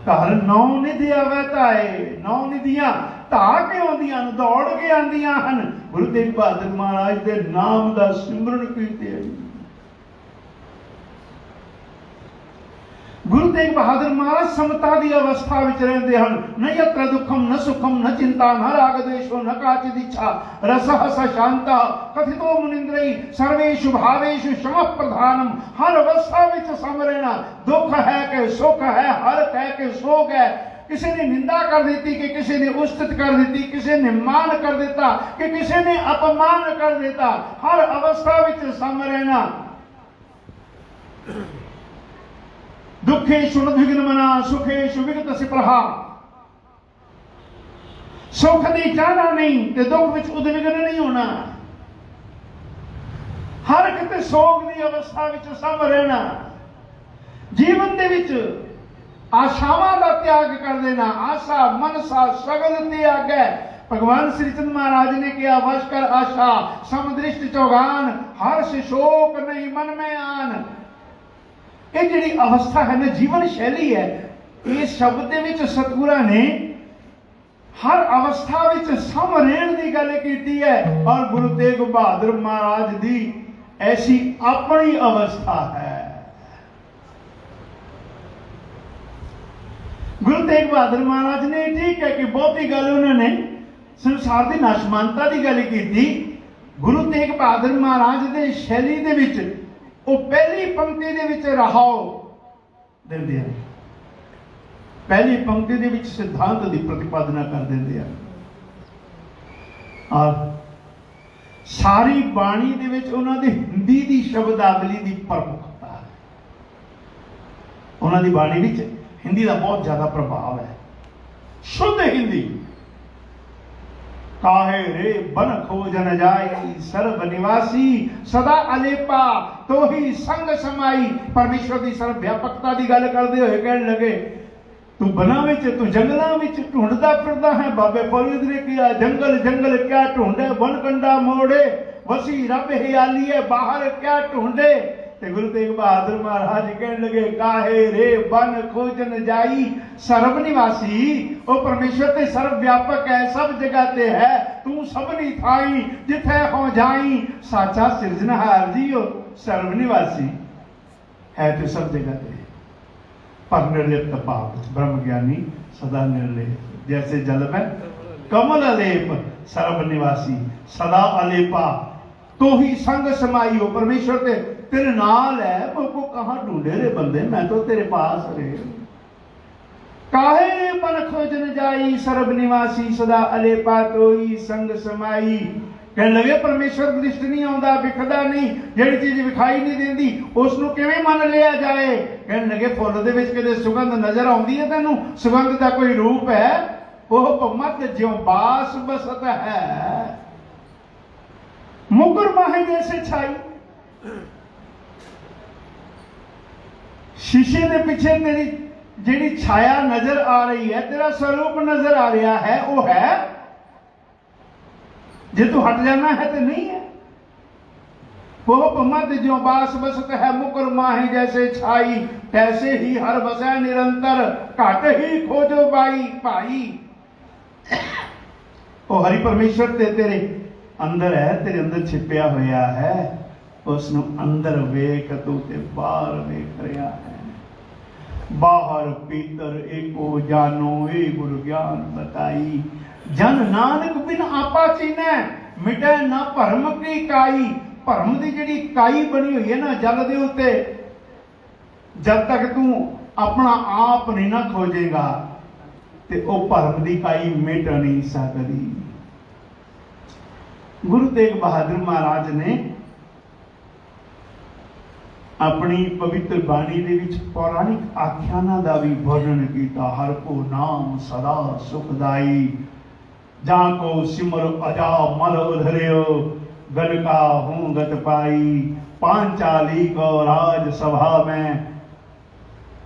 S1: घर 9 निधि आवे ताए, 9 निधियां धा के आंदियां दौड़ के आंदियां हन, गुरु तेग बहादुर महाराज के नाम का सिमरन कीते। गुरु तेग बहादुर महाराज समता की अवस्था में रहते हैं। न यत्र दुखम न सुखम न चिंता न राग द्वेषो न काचिद इच्छा रसः स शांता कथितो मुनिंद्रई सर्वेषु भावेषु शम प्रधानम। हर अवस्था में सम रहना, दुख है कि सुख है, हर्ष है कि शोक है, किसी ने निंदा कर देती कि किसी ने उस्तत कर देती, किसी ने मान कर देता कि किसी ने अपमान कर देता, हर अवस्था में सम रहना। दुखेषु निर्विघ्न मना सुखेषु विगत सिप्रहा, सुख नहीं चाहना नहीं ते दुख विच उद्विग्न नहीं होना, हर किते सोग की अवस्था विच सम रहना। जीवन दे विच आशावां दा त्याग कर देना, आशा मनसा सगल त्याग है। भगवान श्री चंद्र महाराज ने कहा वश कर आशा समदृष्टि चौगान, हर्ष शोक नहीं मन में आन। ये जी अवस्था है ना, जीवन शैली है, इस शब्द के सतगुरा ने हर अवस्था में सम रहन की गल की है। और गुरु तेग बहादुर महाराज की ऐसी अपनी अवस्था है। गुरु तेग बहादुर महाराज ने ठीक है कि बहुती गल उन्होंने संसार की नाशमानता की गल की। गुरु तेग बहादुर महाराज के शैली के विच वो पहली पंक्ति दे विच रहाओ देंदे हैं, पहली पंक्ति दे विच सिद्धांत की प्रतिपादना कर देंदे हैं। और सारी बाणी दे विच उन्हां दी हिंदी की शब्दावली की प्रमुखता है। उन्हां दी बाणी विच हिंदी का बहुत ज्यादा प्रभाव है। शुद्ध हिंदी, काहे रे बन खोजन जाई सर्व निवासी, सदा अलेपा तो ही संग समाई। परमेश्वर की सर्व व्यापकता की गल करते हुए कहने लगे तू बना विच तू जंगलों में ढूंढता फिरदा है। बाबे फरीद ने किया जंगल जंगल क्या ढूंढे, वन कंडा मोड़े, वसी रब हियाली है बाहर क्या ढूंढे। ते गुरु तेग बहादुर महाराज कहने लगे काहे रे बन खोजन जाई सर्व निवासी। वो परमेश्वर ते सर्व व्यापक है, सब जगह ते है, तू सबनी थाई जिथे हो जाई। साचा सिरजनहार जी हो सर्व निवासी है तो सब जगह ते, पर निर्लिप्त पाप ब्रह्म ज्ञानी सदा निर्लेप। जैसे जल में कमल अलेप सर्व निवासी, सदा अलेपा तो ही संग समाई हो। परमेश्वर ते तेरे नाल है, को कहां ढूंढे रे बंदे, मैं तो तेरे पास रे। काहे बन खोजन जाई सर्व निवासी, सदा अलेपा तो ही संग समाई। कहने लगे परमेश्वर दृष्टि नहीं आउंदा, विखदा नहीं, जिहड़ी चीज विखाई नहीं देंदी उसनूं किवें मन लिया जाए। कहने लगे फुੱਲ दे विच किते सुगंध नजर आउंदी है तैनूं, सुगंध दा कोई रूप है, ओह मत ज्यों बास बसत है। मुकुर माहे जैसे छाई, शीशे के पीछे तेरी जिहड़ी छाया नजर आ रही है, तेरा स्वरूप नजर आ रहा है, वो है जे तू हट जाना है तो नहीं है। वो मत जो बास बसत है मुकर माही जैसे छाई, तैसे ही हर बसै निरंतर घट ही खोजो बाई भाई। ਉਹ ਹਰੀ ਪਰਮੇਸ਼ਰ ਤੇ ਤੇਰੇ ਅੰਦਰ ਹੈ, ਤੇਰੇ ਅੰਦਰ ਛਿਪਿਆ ਹੋਇਆ ਹੈ। ਉਸ ਨੂੰ ਅੰਦਰ ਵੇਖ ਤੂੰ ਤੇ ਬਾਹਰ ਵੇਖ ਰਿਹਾ ਹੈ। ਬਾਹਰ ਪੀਤਰ ਏਕੋ ਜਾਨੋ ਇਹ ਗੁਰ ਗਿਆਨ ਬਤਾਈ। ਜਨ ਨਾਨਕ ਬਿਨ ਆਪਾ ਚੀਨੈ ਮਿਟੈ ਨਾ ਭਰਮ ਕੀ ਕਾਈ। ਭਰਮ ਦੀ ਜਿਹੜੀ ਕਾਈ ਬਣੀ ਹੋਈ ਹੈ ਨਾ ਜਲ ਦੇ ਉੱਤੇ, ਜਦ ਤੱਕ ਤੂੰ ਆਪਣਾ ਆਪ ਨਹੀਂ ਨਾ ਖੋਜੇਗਾ ਤੇ ਉਹ ਭਰਮ ਦੀ ਕਾਈ ਮਿਟ ਨਹੀਂ ਸਕਦੀ। ਗੁਰੂ ਤੇਗ ਬਹਾਦਰ ਮਹਾਰਾਜ ਨੇ ਆਪਣੀ ਪਵਿੱਤਰ ਬਾਣੀ ਦੇ ਵਿੱਚ ਪੌਰਾਣਿਕ ਆਖਿਆਨਾਂ ਦਾ ਵੀ ਵਰਣਨ ਕੀਤਾ। ਹਰ ਕੋ ਨਾਮ ਸਦਾ ਸੁਖਦਾਈ, ਜਾਂ ਕੋ ਸਿਮਰ ਅਜਾ ਮਲ ਉਧਰਿਓ, गल का हूँ गत पाई। पांचाली को राज सभा में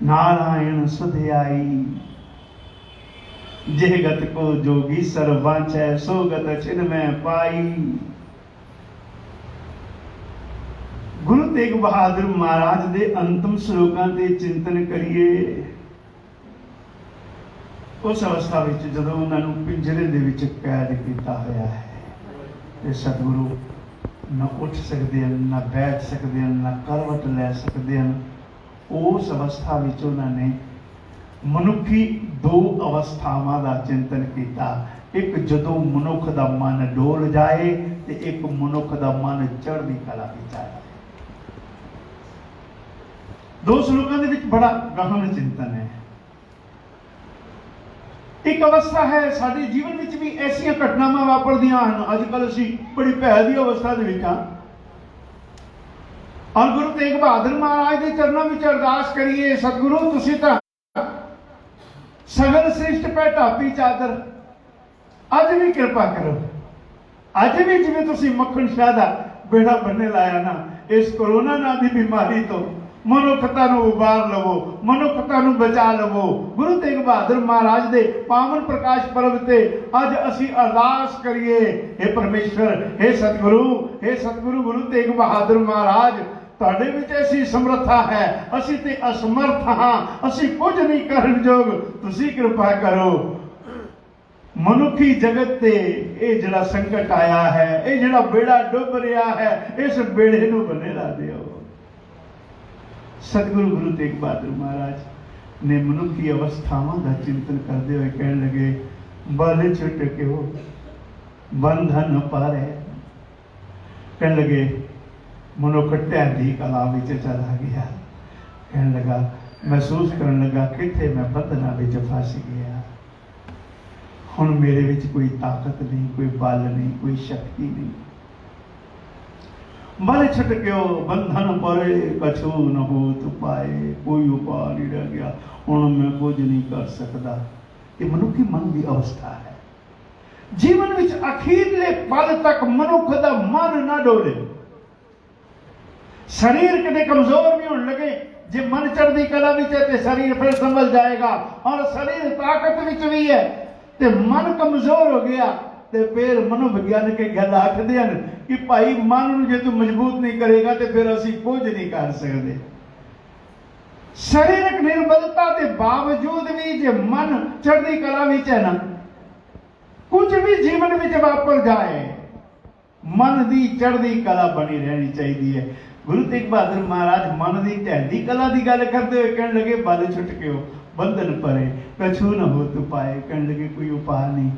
S1: नारायण सुध आई। जे गत को जोगी सर वांचै, सो गत छिन में पाई। गुरु तेग बहादुर महाराज दे अंतिम श्लोकां ते चिंतन करिए। उस अवस्था विच जदों उन्हां नूं पिंजरे दे विच कैद कीता होया है ते सतगुरु ना उठ सकते हैं, ना बैठ सकते हैं, ना करवट लै सकते हैं। उस अवस्था में उन्होंने मनुखी दो अवस्थावां का चिंतन किया। एक जदों मनुख का मन डोल जाए तो एक मनुख का मन चढ़दी कला विच आए। दो श्लोकों के विच बड़ा गहन चिंतन है। एक अवस्था है साडे जीवन में भी ऐसिया घटनावां वापरदियां हन। अजकल असीं बड़ी भै दी अवस्था दे विच हां। और गुरु तेग बहादुर महाराज के चरणों में अरदास करिए, सतगुरु तुसीं तां सगल श्रेष्ठ पै ढापी चादर, अज भी कृपा करो। अज भी जिवें तुसीं मक्खन शाह दा बेड़ा बन्ने लाया ना, इस कोरोना नाम की बीमारी तो मनुखता नूं उबार लवो, मनुखता नूं बचा लवो। गुरु तेग बहादुर महाराज दे पावन प्रकाश पर्व ते अज असीं अरदास करिए, हे परमेश्वर, हे सतगुरु गुरु तेग बहादुर महाराज, तुहाडे विच ऐसी समर्था है, असीं ते असमर्थ हां, असीं कुछ नहीं करन जोग, तुसीं कृपा करो। मनुखी जगत ते ये जिहड़ा संकट आया है, ये जिहड़ा बेड़ा डुब रहा है, इस बेड़े नूं बन्ने ला दिओ। सतगुरु गुरु तेग बहादुर महाराज ने मनुखी अवस्थावां का चिंतन करते हुए कहने लगे, बल छुटक्यो बंधन पारे। कहने लगे मनुख ढैंदी कला विच चला गया। कहने लगा, महसूस करने लगा किथे मैं बंधना विच फस गया। हुण मेरे विच कोई ताकत नहीं, कोई बल नहीं, कोई शक्ति नहीं। बल छटक्यो बंधन परे कछु न होत पाए। कोई उपाय नहीं रह गया, हुण मैं कुछ नहीं कर सकता। ये मनुखी मन की अवस्था है। जीवन विच अखीरले पल तक मनुख दा मन ना डोले। शरीर किते कमजोर नहीं होने लगे। जे मन चढ़दी कला विच है ते शरीर फिर संभल जाएगा, और शरीर ताकत विच भी है ते मन कमजोर हो गया ते फिर मनोविज्ञान के गल आखदे हन कि भाई मन नूं जे तू मजबूत नहीं करेगा तो फिर असीं कुछ नहीं कर सकते। शरीरक निर्बलता के बावजूद भी जे मन चढ़दी कला विच है ना, कुछ भी जीवन में वापर जाए, मन की चढ़दी कला बनी रहनी चाहिए है। गुरु तेग बहादुर महाराज मन की ढैंदी कला की गल करते हुए कहने लगे, बल छुटक्यो बंधन परे कछु न हो तू पाए। कहने लगे कोई उपाय नहीं।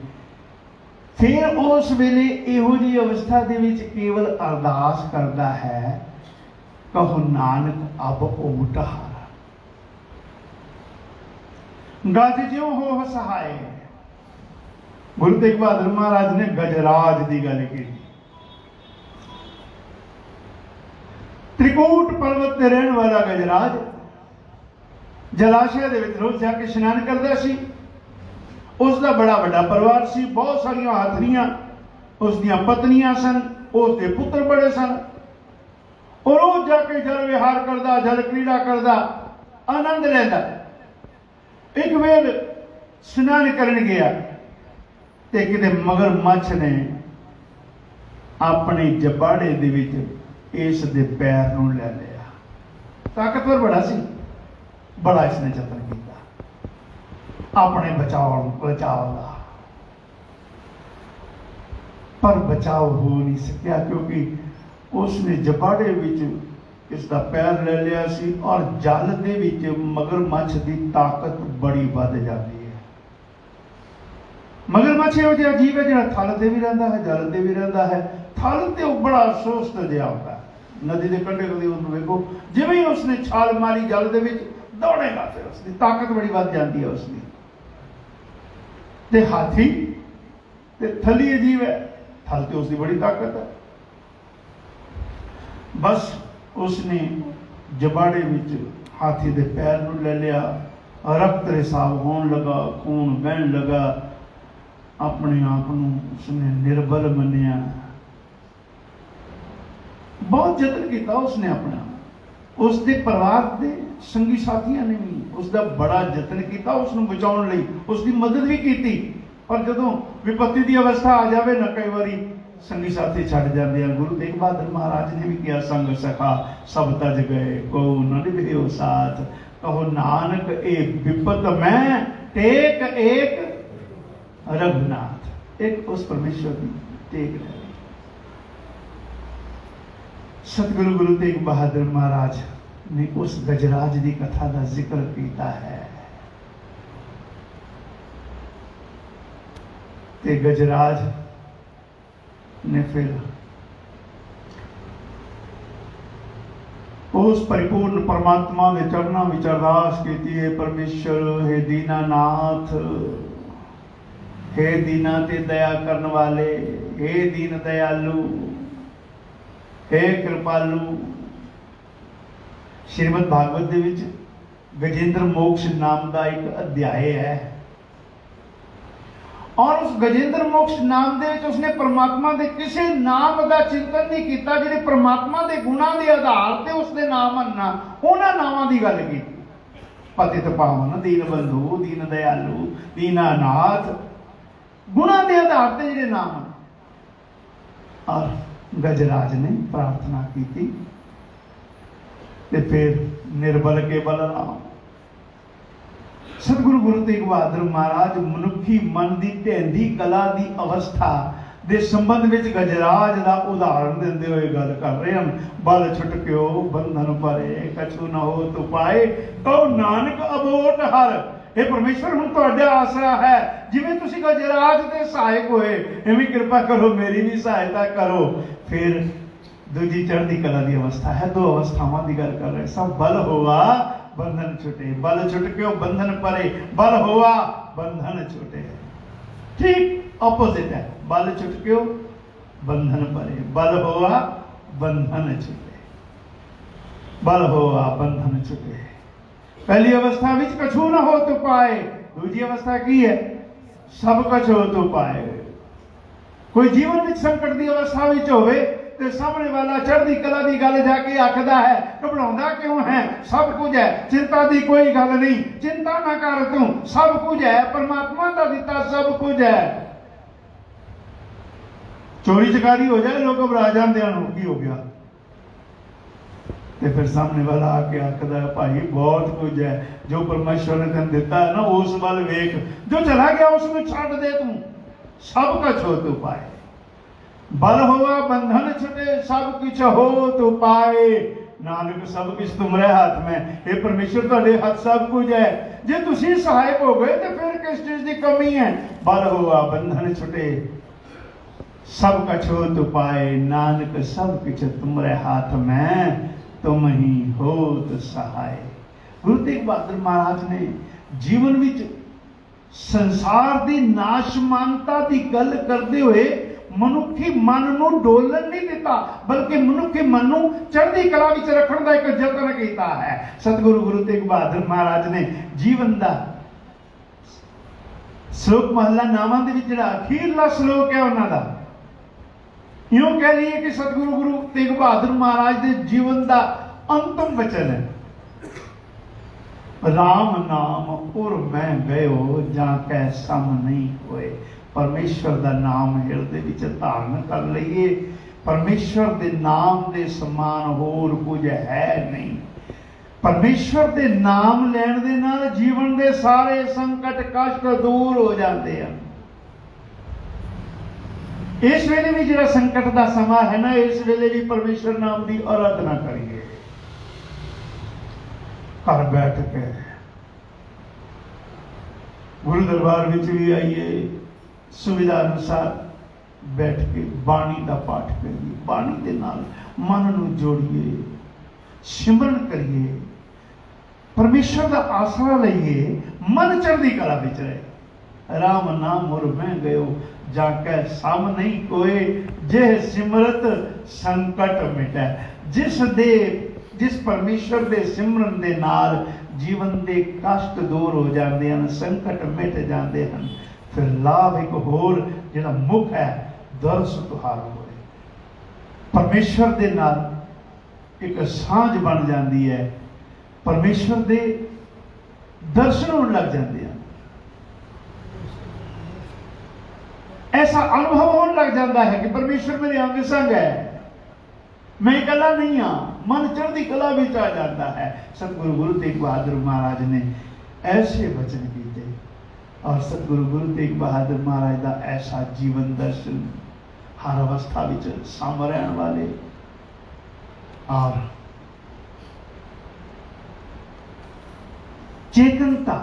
S1: फिर उस वेले इहो जी अवस्था दे विच केवल अरदास करता है, कहो नानक अब ओट हारा, गज ज्यों हो सहाय। गुरु तेग बहादुर महाराज ने गजराज की गल की। त्रिकूट पर्वत ते रहने वाला गजराज जलाशय दे विच रोज जाके इशनान करदा सी। उसका बड़ा बड़ा परिवार सी, बहुत सारिया हाथरियां उसदियां पत्नियां सन, उसके पुत्र बड़े सन। और रोज जाके जल विहार करदा, जल क्रीड़ा करदा, आनंद लेंदा। एक वेल स्नान करन गया ते किते मगरमच्छ ने ਆਪਣੇ ਜਬਾੜੇ ਦੇ ਵਿੱਚ ਇਸ ਦੇ ਪੈਰ ਨੂੰ ਲੈ ਲਿਆ। ਤਾਕਤਵਰ ਬੜਾ ਸੀ, ਬੜਾ ਇਸਨੇ ਯਤਨ ਕੀਤਾ ਆਪਣੇ ਬਚਾਉ ਦਾ, ਪਰ ਬਚਾਓ ਹੋ ਨਹੀਂ ਸਕਿਆ ਕਿਉਂਕਿ ਉਸਨੇ ਜਬਾੜੇ ਵਿੱਚ ਇਸ ਦਾ ਪੈਰ ਲੈ ਲਿਆ ਸੀ। ਔਰ ਜਲ ਦੇ ਵਿੱਚ ਮਗਰਮੱਛ ਦੀ ਤਾਕਤ ਬੜੀ ਵੱਧ ਜਾਂਦੀ ਹੈ। ਮਗਰਮੱਛ ਇਹੋ ਜਿਹਾ ਜੀਵ ਹੈ ਜਿਹੜਾ ਥਲ ਤੇ ਵੀ ਰਹਿੰਦਾ ਹੈ, ਜਲ ਤੇ ਵੀ ਰਹਿੰਦਾ ਹੈ। ਥਲ ਤੇ ਉਹ ਬੜਾ ਸੁਸਤ ਜਿਹਾ ਹੁੰਦਾ ਹੈ। ਨਦੀ ਦੇ ਕੰਢੇ ਕਦੇ ਉਹਨੂੰ ਵੇਖੋ, ਜਿਵੇਂ ਹੀ ਉਸਨੇ ਛਾਲ ਮਾਰੀ ਜਲ ਦੇ ਵਿੱਚ ਦੌੜੇਗਾ, ਫਿਰ ਉਸਦੀ ਤਾਕਤ ਬੜੀ ਵੱਧ ਜਾਂਦੀ ਹੈ ਉਸਦੀ। ਤੇ ਹਾਥੀ ਤੇ ਥਲੀ ਅਜੀਬ ਹੈ, ਥਲ ਤੇ ਉਸਦੀ ਬੜੀ ਤਾਕਤ ਹੈ। ਬਸ ਉਸਨੇ ਜਬਾੜੇ ਵਿੱਚ ਹਾਥੀ ਦੇ ਪੈਰ ਨੂੰ ਲੈ ਲਿਆ, ਰਕਤ ਰਿਸਾਵ ਹੋਣ ਲੱਗਾ, ਖੂਨ ਵਹਿਣ ਲੱਗਾ। ਆਪਣੇ ਆਪ ਨੂੰ ਉਸਨੇ ਨਿਰਬਲ ਮੰਨਿਆ। ਬਹੁਤ ਯਤਨ ਕੀਤਾ ਉਸਨੇ ਆਪਣਾ, ਉਸਦੇ ਪਰਿਵਾਰ ਦੇ ਸੰਗੀ ਸਾਥੀਆਂ ਨੇ ਵੀ ਉਸਦਾ ਬੜਾ ਯਤਨ ਕੀਤਾ ਉਸਨੂੰ ਬਚਾਉਣ ਲਈ, ਉਸਦੀ ਮਦਦ ਵੀ ਕੀਤੀ। ਪਰ ਜਦੋਂ ਵਿਪत्ति ਦੀ ਅਵਸਥਾ ਆ ਜਾਵੇ ਨਾ, ਕਈ ਵਾਰੀ ਸੰਗੀ ਸਾਥੀ ਛੱਡ ਜਾਂਦੇ ਆ। ਗੁਰੂ ਤੇਗ ਬਹਾਦਰ ਮਹਾਰਾਜ ਨੇ ਵੀ ਕਿਹਾ, ਸੰਗ ਸਖਾ ਸਭ ਤਜ ਗਏ, ਕੋ ਨ ਨਿਭਿਓ ਸਾਥ, ਕਹੋ ਨਾਨਕ ਇਹ ਵਿਪਤ ਮੈਂ ਟੇਕ ਏਕ रघुनाथ। एक उस परमेश्वर की टेक रहे। सतगुरु गुरु तेग बहादुर महाराज ने उस गजराज की कथा का जिक्र किया है। ते गजराज ने फिर उस परिपूर्ण परमात्मा के चरणों में अरदास की है, परमेश्वर हे दीनानाथ, हे दीना ते दया करने वाले, हे दीन दयालु, हे कृपालु। श्रीमद भागवत दे विच गजेंद्र मोक्ष नाम का एक अध्याय है और उस गजेंद्र मोक्ष नाम दे विच उसने परमात्मा के किसी नाम का चिंतन नहीं किया जिहड़े परमात्मा के गुणों के आधार पर उसके नाम मनना, उन्हां नामां की गल की। पतित पावन, दीन बंधु, दीन दयालु, दीनानाथ, गुणा के आधार पर जिहड़े नाम। और गजराज ने प्रार्थना की थी, फिर निर्बल के बलराम। सतगुरु गुरु तेग बहादुर महाराज मनुखी मन की ढैंदी कला की अवस्था के संबंध में गजराज का उदाहरण देते हुए गल कर रहे हैं। बल छुटक्यो बंधन परे, कछु न हो तो पाए, तो नानक अबोट हर। हे परमेश्वर हुण तुहाडा आसरा है, जिवें तुसीं गजराज दे सहायक होए, इवें कृपा करो मेरी भी सहायता करो। फिर दूजी चढ़ती कला की अवस्था है, दो अवस्थावां की गल कर रहे। सब बल होवा बंधन छुटे, बल छुटक्यो बंधन परे, बल होवा बंधन छुटे। ठीक ऑपोजिट है, बल छुटक्यो बंधन परे, बल होवा बंधन छुटे, बल होवा बंधन छुटे। पहली अवस्था विच कछु न हो तो पाए, दूसरी अवस्था की है सब कुछ हो तो पाए। कोई जीवन विच संकट की अवस्था विच होवे ते सामने वाला चढ़ती कला की गल जाके आखदा है, घबराउंदा क्यों है, सब कुछ है, चिंता की कोई गल नहीं, चिंता ना कर तू, सब कुछ है, परमात्मा का दिता सब कुछ है। चोरी चकारी हो जाए लोग घबरा जाते हैं, की हो गया। तो फिर सामने वाला आके आखदा है, भाई बहुत कुछ है, जो परमेश्वर ने तेन दिता है ना उस वाल वेख, जो चला गया उसमें छड़ दे तू, सब कुछ हो तो पाए। बल होवा बंधन छुटे, सब कुछ हो तो पाए, नानक सब कुछ तुम्हारे हाथ में। हे परमेश्वर तुहाडे हाथ सब कुछ है, जे तुसीं सहायक हो गए तो फिर किस चीज की कमी है। बल होवा बंधन छुटे, सब कुछ हो तो पाए, नानक सब कुछ तुम्हारे हाथ में, तुम ही हो तो सहाय। गुरु तेग बहादुर महाराज ने जीवन विच संसार की नाशमानता की गल करते हुए मनुखी मन नूं डोलन नहीं दिता, बल्कि मनुखी मन नूं चढ़ती कला विच रखण दा एक यतन कीता है। सतगुरु गुरु तेग बहादुर महाराज ने जीवन का श्लोक महला नावां दे विच जिहड़ा अखीरला श्लोक है उन्हां दा, यूं कह लीए कि सतगुरु गुरु तेग बहादुर महाराज के जीवन का अंतिम वचन है, राम नाम उर मैं गयो जाके सम नहीं होए। परमेश्वर का नाम हृदय विच धारण कर लईए, परमेश्वर के नाम के समान होर कुछ है नहीं। परमेश्वर के नाम लैण दे नाल जीवन के सारे संकट कष्ट दूर हो जाते हैं। इस वेले भी जो संकट का समा है ना, इस वेले भी परमेश्वर नाम की आराधना करिए। घर बैठ के गुरु दरबार में भी आइए, सुविधा अनुसार बैठ के बाणी का पाठ करिए, बाणी के नाल मन नू जोड़िए, सिमरन करिए, परमेश्वर का आसरा लइए, मन चढ़दी कला विच रहे। राम नाम मुर मैं गयो जाके सम नहीं कोय, जे सिमरत संकट मिटै। जिस परमेश्वर के सिमरन के नाल जीवन के कष्ट दूर हो जाते हैं, संकट मिट जाते हैं। फिर लाभ एक होर जिहड़ा मुख है, दरस तुहार होए। परमेश्वर के नाल एक सांझ बन जाती है, परमेश्वर के दर्शन होने लग जाते हैं, ऐसा अनुभव होने लग जाता है कि परमेश्वर मेरे अंग संग है, मैं अकेला नहीं हाँ। मन चढ़ती कला भी आ जाता है। सतगुरु गुरु तेग बहादुर महाराज ने ऐसे वचन किए और सतगुरु गुरु तेग बहादुर महाराज का ऐसा जीवन दर्शन हर अवस्था में साम रहने वाले और चेतनता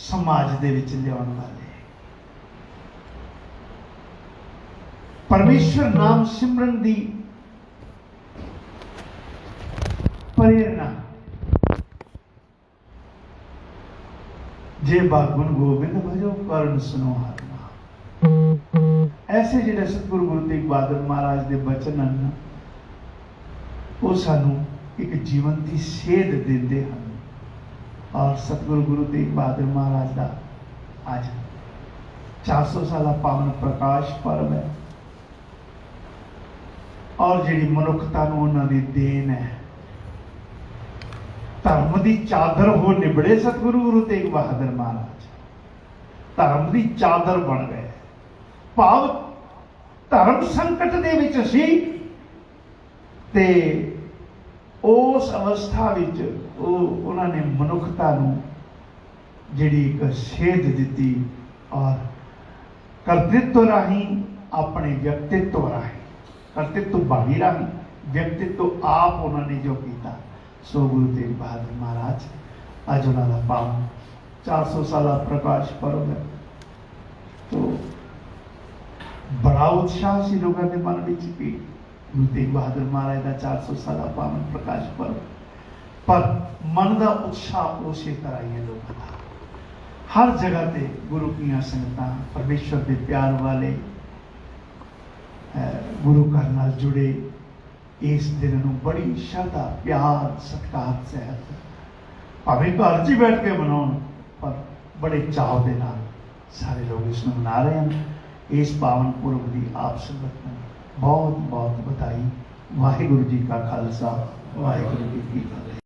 S1: समाज के लियाउण वाले, परमेश्वर नाम सिमरन की प्रेरणा। जे बागुन गोबिंद भजो कर्ण सुनो हर नाम। ऐसे जिहड़े सतगुरु गुरु तेग बहादुर महाराज के बचन हैं, वो सानू एक जीवन की सेध देते हैं। और सतगुरु गुरु तेग बहादुर महाराज का आज 400 साल पावन प्रकाश पर्व है और जी मनुखता उन्होंने देन है। धर्म की चादर हो निबड़े सतगुरु गुरु तेग बहादुर महाराज, धर्म की चादर बन गए। भाव धर्म संकट दे विच सी ते उस अवस्था विच उन्होंने मनुखता जिहड़ी एक सेध दी और कर्तृत्व राही अपने व्यक्तित्व राही, कर्तृत्व बाणी राही व्यक्तित्व आप उन्होंने जो किया, सो गुरु तेग बहादुर महाराज अज उन्होंने पावन 400 साल प्रकाश पर्व है। तो बड़ा उत्साह से लोगों के मन में भी गुरु तेग बहादुर महाराज का 400 साल पावन प्रकाश पर्व, पर मन का उत्साह उस तरह ही है। लोगों का हर जगह पे गुरु की संगतां, परमेश्वर के प्यार वाले गुरु घर नाल जुड़े इस दिन नूं बड़ी श्रद्धा प्यार सत्कार सहित भावें घर च ही बैठ के मनाउण, पर बड़े चाव के नाल सारे लोग इसनूं मना रहे हैं। इस पावन पुरब की आप संगत नूं बहुत बहुत बधाई। वाहिगुरु जी का खालसा, वाहिगुरु जी की फतेह।